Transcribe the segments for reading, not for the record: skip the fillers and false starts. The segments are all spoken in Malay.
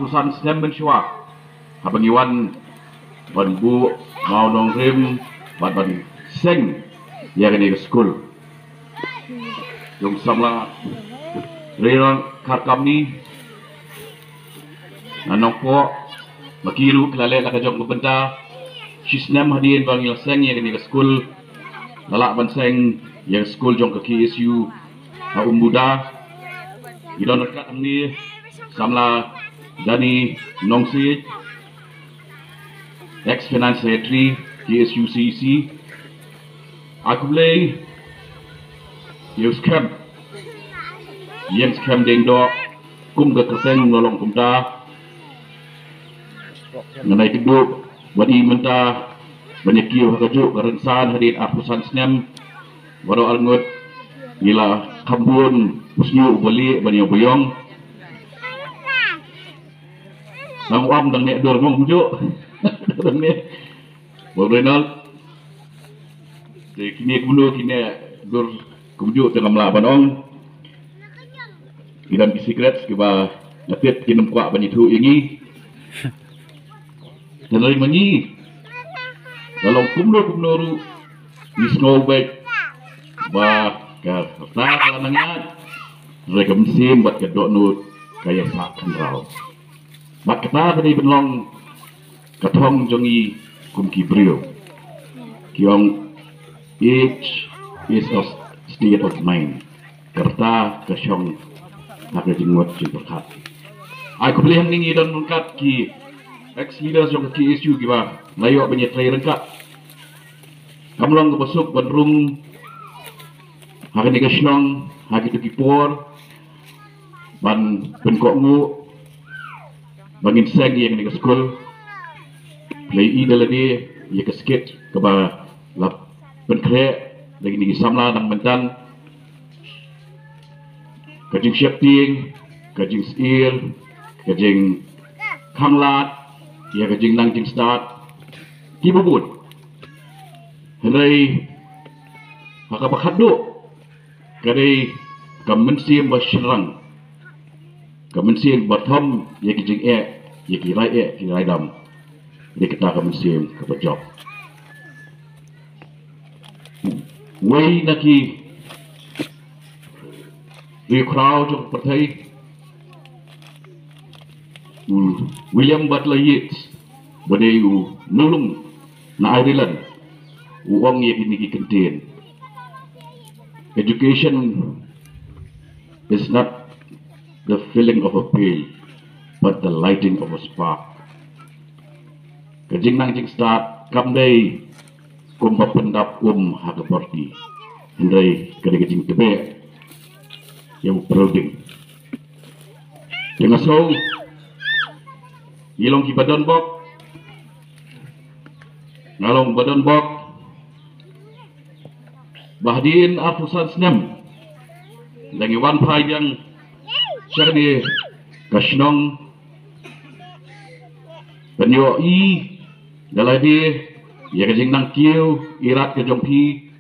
Apusan snem mensyua. Habang iwan ban bu mau nong rim ban seng ya ke school. Yung samla real karkam ni nanong po makiru kelale la kajong benta sisnem hadin bang il seng ya ke school lalak ban seng ya school jong ke KSU na umbuda ilon kat ni samla dani nongsi ex finance secretary KSU CEC aku boleh yung scam ding do kum ke kerteng nolong kumta nganai keduk badi menta banyak kiu hakajuk karensan hadin apusan snem baru alngut gila kambun usnyu bali banyak boyong nang am dang nek dor mong juk dang nek Renal kini kuno kini dor kumjuk tengah melaban ong idan secret kiba lapit kinum kwa banitu ingi tenoi manyi dalam kumno ru ni snow back ba ka ta nangnya rekam sim bat ke dok nut kaya sak kenrau bat kata tadi benlong katong jongi kum kibrio kiong each is a state of mind kerta kesyong nak jingwat jingkat aku boleh ningi dan mengkat ki ex leaders yang ke KSU kiba layo banyak tray rengkat kamlong ke besuk bandrum hari ni kesyong hari tu kipor ban penkok ngu bangin seng yang ni ke school play idol lagi ya ke skit keba lap penkre lagi ni samla nang mentan kajing syapting kajing sil kajing kanglat ya kajing nang jing start kibubut henry hakabakadu kadai kamensim basyarang kamensim batham ya kajing ya kirai dam dia kita kamensim kapajok way naki di crowd of partai William Butler Yeats badayu nulung na Ireland uang yang ini contain education is not the filling of a pail but the lighting of a spark kajing nang jing start kam day kumpa pendap hakaporti hendai kajing tebe yang prouding jangan so ilong ki badan bok ngalong badan bok bahdin apusan snem lagi wan payang syarni kasnong penyo daladi ya kajing nang kiu irat ke jongpi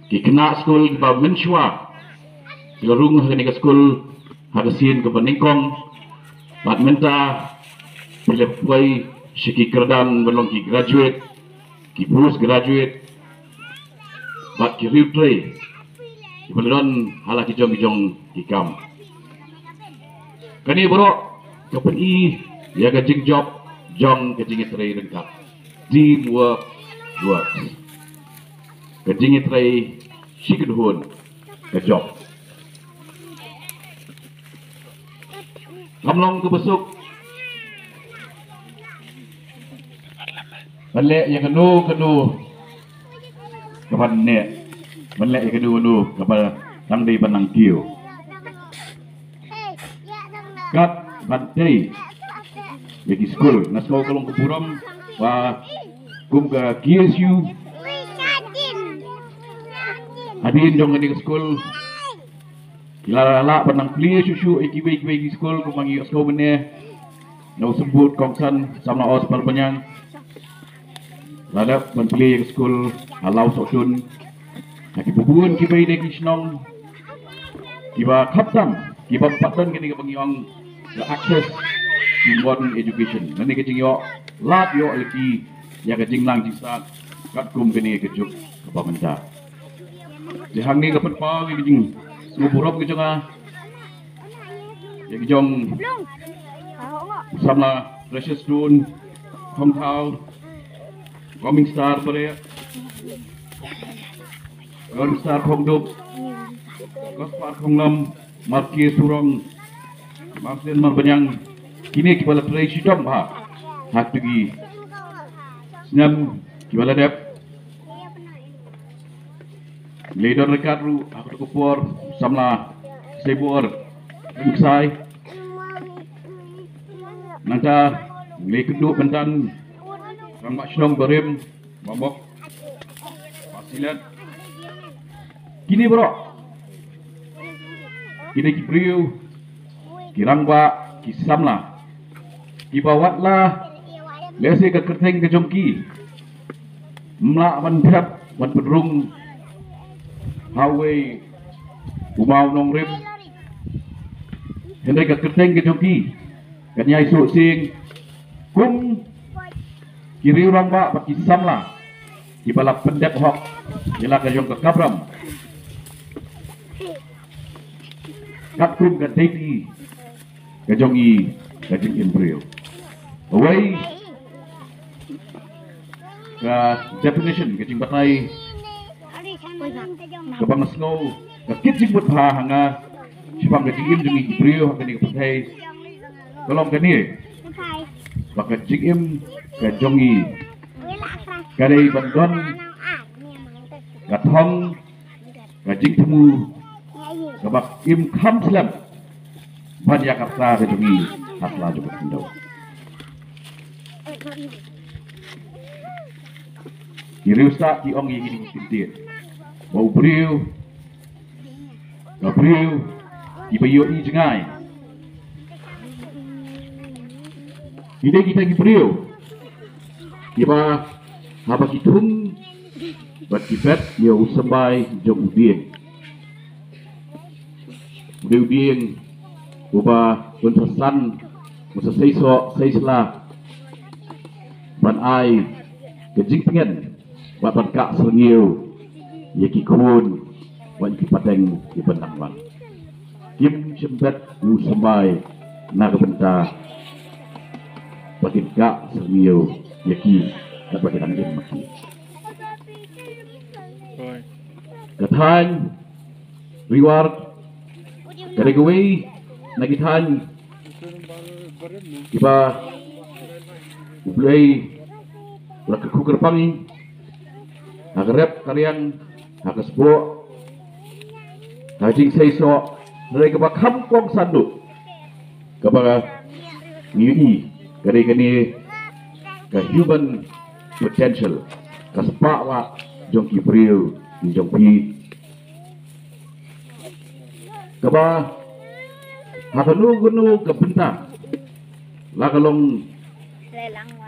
ki kena school ba mensyua larung hari ke school hadasin ke peningkong bat menta pilih siki kerdan belum ki graduate ki post graduate bat ki replay belum hala ki jong ki kam kani bro kapeni ya kajing job jong kajing tray rengkap teamwork works kajing tray sikidhun ke job kamlong ke besuk balik yang kenu kapan ne balik yang kenu kapan nang di benang kiu kat bantai bagi school nasko kolong kepuram wa kum ke KSU hadin dong ni school lala penang clear susu ikiwe di school kumangi osko bene no sebut kongsan sama os palpanyang lada penpli school halau sotun haki bubun kibai de kisnong kiba kaptam kiba patan kini kebangiang the access to modern education. Nanti kecing yo lat yo lagi ya kecing lang jisat kat kum kini kejuk ke pemerintah. Jihang ni dapat pau kecing nguburop kecing ya kecing sama Precious Stone, Hong Kong, Coming Star pada Golden Star Hong Duk, Gospar Hong Lam, Marquis Surong, Martin Marbanyang, kini kepala Presi Dom ha, hak tugi, senam kepala dep, leader rekat ru, aku tukupor, samla, sebor, ringsai, nanta, lekenduk bentan, Rang Mak Shnong Barim, Mabok, Pasilat. Kini bro, kini kibriu, kirangba, kisamla, kibawatlah, lesi ke kerteng ke jongki, mlak mantap, wan pedrung, Hawaii, umau nongrim, hendak ke kerteng ke jongki, kanyai su sing, kum, kiri orang bak baki samla di balap pendek hok ialah kajong ke kabram katum ke teti kajong i kajing imperial away ke definition kajing batai ke bang snow ke kicing buat hanga sibang kajing im jeng imperial kajing batai kolong kani baka jing kejongi kadai bandon katong kajing temu kabak im kham slam banyak kata kejongi hasla juga kendau kiri ustaz ki ong ini kintir bau beriu gabriu ibayo i jengai ide kita ki beriu iba haba kitung bat kibet yo usambai jong udien udien uba untasan musa seiso seisla ban ai kejing pengen bat ka serniu ye ki kun wan ki pateng ki bentang bang kim sembet usambai na benta batin ka serniu yaki dapat kita angin maki. Katahan reward kategori nagitahan iba ulay wala kukar pangi nagrep kalian nakasbo kajing seiso dari kaba kampong sanduk kaba ngini kari kani ke human potential kaspa wa jongki priu jongki kaba hakanu gunu ke bentang lakalong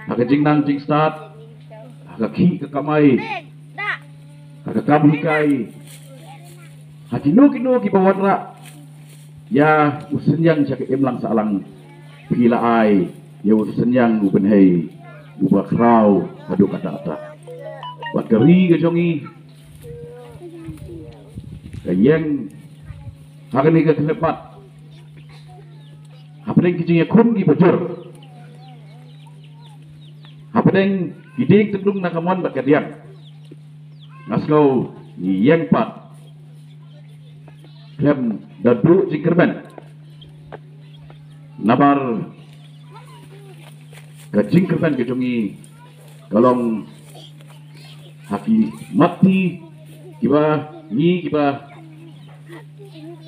hakajing nang jing start hakaki ke kamai hakakam hikai hakinu kinu ki bawatra ya usenyang jake imlang salang pila ai ya usenyang ubenhei ubah krau hadu kata-kata buat geri ke jongi kayeng hakan ni ke kelepat apa yang kicingnya kun ki bajur apa yang giding tendung nakamon bat kadiang ngaskau yang pat klem dadu jingkermen nabar kajing kerban kejongi kalong haki mati kiba ni kiba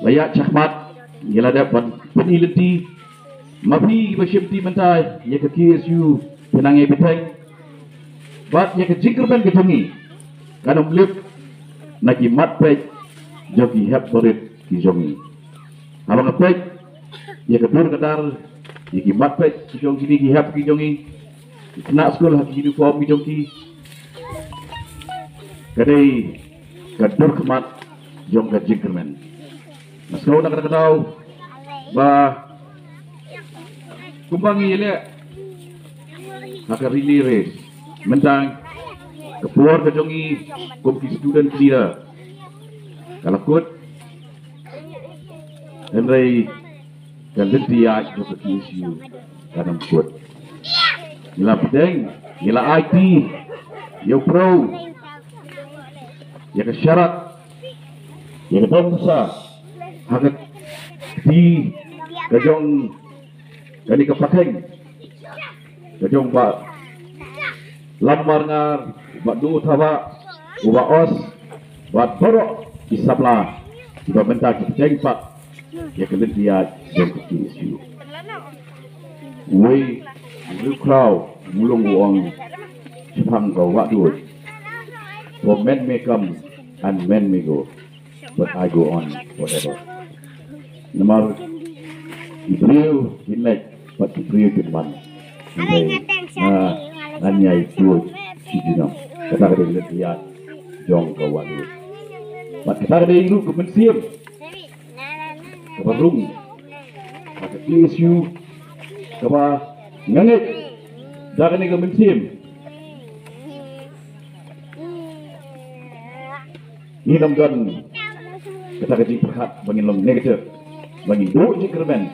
layak cakmat gila dapat penilenti mapi kiba syemti mentai ya ke KSU penangai beteng bat ya kajing kerban kejongi kanong lip nagi matpek jogi hep borit kijongi abang apek ya kedur kadar iki matpet kijong kini gihap kijongi nak sekolah uniform kijongi kadai kadur kemat jong ka jingkermen mas kau nak tahu ba kumbangi ile haka relay race mentang keluar ke jongi kompi student dia kalakut Henry kalau dia itu isu kadang kuat gila pedeng gila IT yo pro ya ke syarat ya ke bangsa haka di kejong jadi kepakeng kejong pak lambar ngar buat du thawa buat os buat borok isaplah tiba bentar kejeng pak ya kalian lihat yang kecil isu we crowd mulung uang Jepang kau waktu for men may come and men may go but I go on forever nomor beliau inlet but beliau teman hanya itu sidina kata dia lihat jong kau waktu but kata dia itu kemensiam kebarung kata isu kapa ngangit dah ni kemensiam ni namdan kata kecil perhat bangin long negatif bangin do jikermen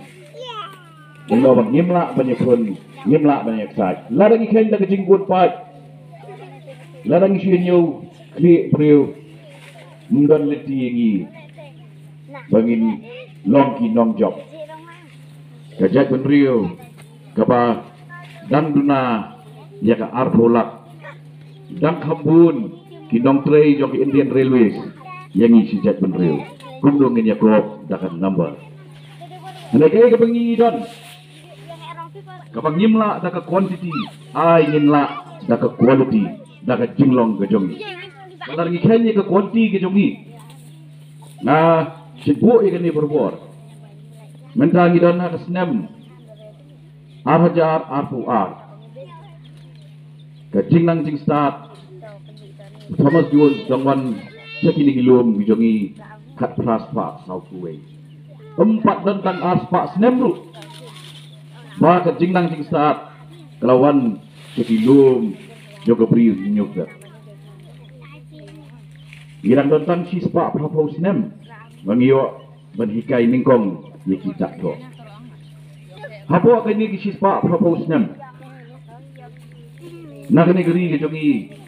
bangin bang nyimla banyak pun nyimla banyak saj larang ikan dah kecil good part larang isu nyu kli priu mundon leti ngi bangin long ki nong job kajat penriu kapa dan duna ya ka arbolak dan kambun kinong tray jok Indian Railways yang isi jat penriu kundung ya krop dakan number nake ka pengi don kapag nyimla da ka quantity ay nyimla da ka quality da ka jinglong ka jongi kalar ngi kanya ka quantity ka jongi na sibu ikani berbor mentangi don na kasnem arhajar R4R ka jinglang jing start Thomas Jones dongwan sakini gilum bijongi kat praspa South Way 4 tentang aspa snemru ba ka jinglang jing start kelawan sakilum joga priu nyuga girang tentang sispa prapo snem mangiyo berhikai ningkong yaki takto hapo akan ni sispa prapo snem nak negeri ke jongi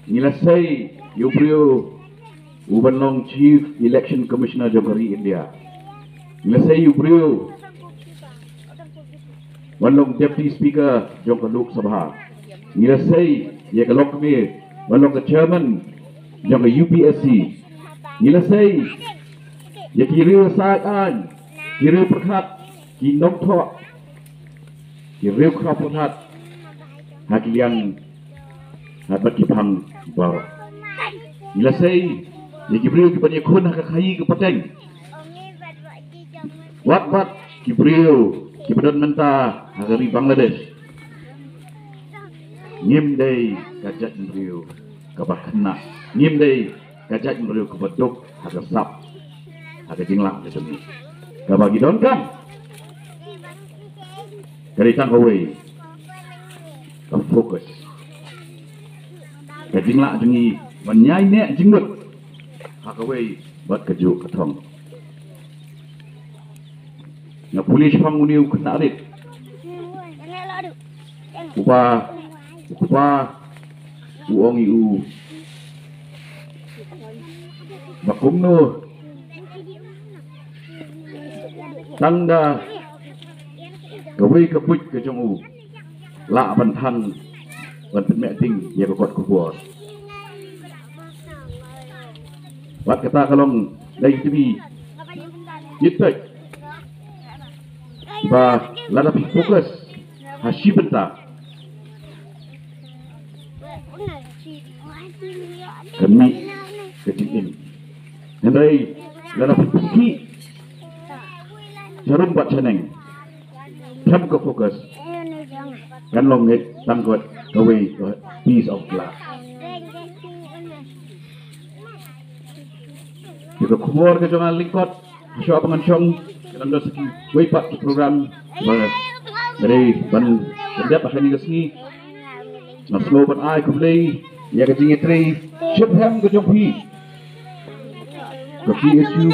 nilasai yubrio ubanlong chief election commissioner jogari India nilasai yubrio banlong deputy speaker jog Lok Sabha nilasai ye kalok me banlong ke chairman jog UPSC nilasai ye kiriu saan kiriu perkhat kinong tho kiriu krap perkhat hakiliang habat kipang bar nilasai ye kibriu kipanya khun hak khai ke pateng wat kibriu kipedon menta hagari Bangladesh ngim dei kajat kibriu kabakna ngim dei kajat kibriu kabadok hagasap hagajinglang ke sini kabagi don kan karitang kowe ka fokus kajinglang jengi menyai nek jinggut hakawai buat kejuk ketong na pulis panguniu kena arit upa uong iu bakumno tangda kawai kapuj ke jongu la bantan bantan meting ya kokot kubuat wat kata kalong dari TV yitek ba lada fokus hasibenta kami kecil ini dari lada fokus jarum buat seneng jam ke fokus kan longit tanggut away piece of glass kita keluar ke jangan lingkot show pengancong kita dah segi way pak program Dari ban terdapat hanya kesini. Nasmo ban ai kumlei ya kejingi tri shibham kejongpi. Kopi isu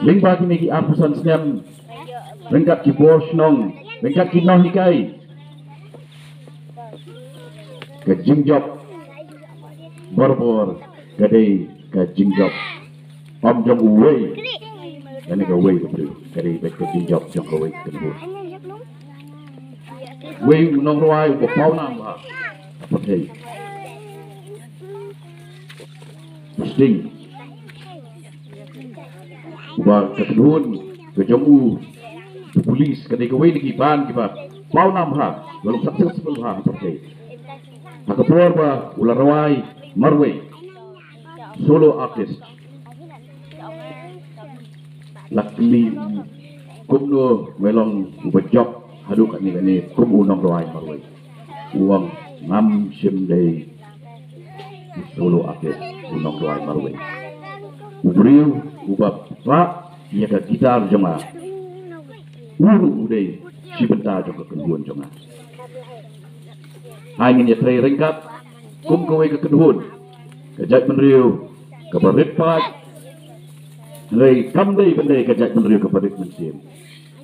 lingba kini ki apusan senyam lengkap ki bos nong lengkap ki nong hikai kejingjop borbor gadai kejingjop om jong uwei dan ke uwei ke gadai kejingjop jong uwei kenbur uwei nong ruai ko pau nam ha apa thei sting Ubar kedun kejamu polis kadai kawai di kipan kipa pau nam ha lalu successful ha seperti hakapur ba ular rawai marway solo artist lakli kumno melong ubajok hadu kani kum unong rawai marway uang ngam sim dei solo artist unong rawai marway ubriu ubab rak ia ke gitar jema uru udai si benda jong ke kedun jema angin ya trai ringkap kum kowe ke kedun kejat menriu ke berit pak rei kam dei bendai kejat menriu ke berit mensim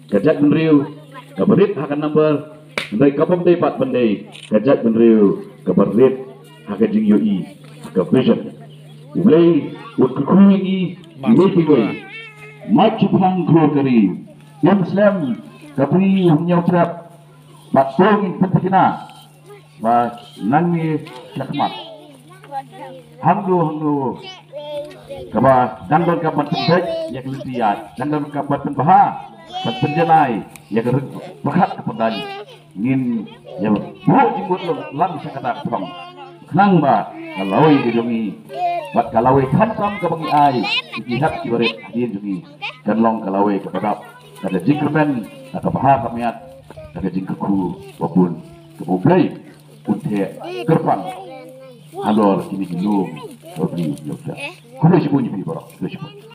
kejat menriu ke berit akan number rei kapom dei pat bendai kejat menriu ke berit akan jing yoi ke vision ulai ut kukui Wiki wei, macam hang krokeri, yang Islam tapi hanya ucap, patong pentingna, bah nangi sakmat, hangdo, kaba dandon kabat pentek, yang litiat, dandon kabat penbaha, penjenai, yang berhak kepada ingin yang buruk jinggut lang sekata ketong, nang ba kalawai dijungi. Bat kalawai hantam ke bangi ai lihat kibarit hadir jungi dan long kalawai ke pedap kada jingkermen kada paha kamiat kada jingkerku wapun ke poblai unte kerpang alor kini ginung sobri yoksa kulo sibunyi bi borok kulo sibunyi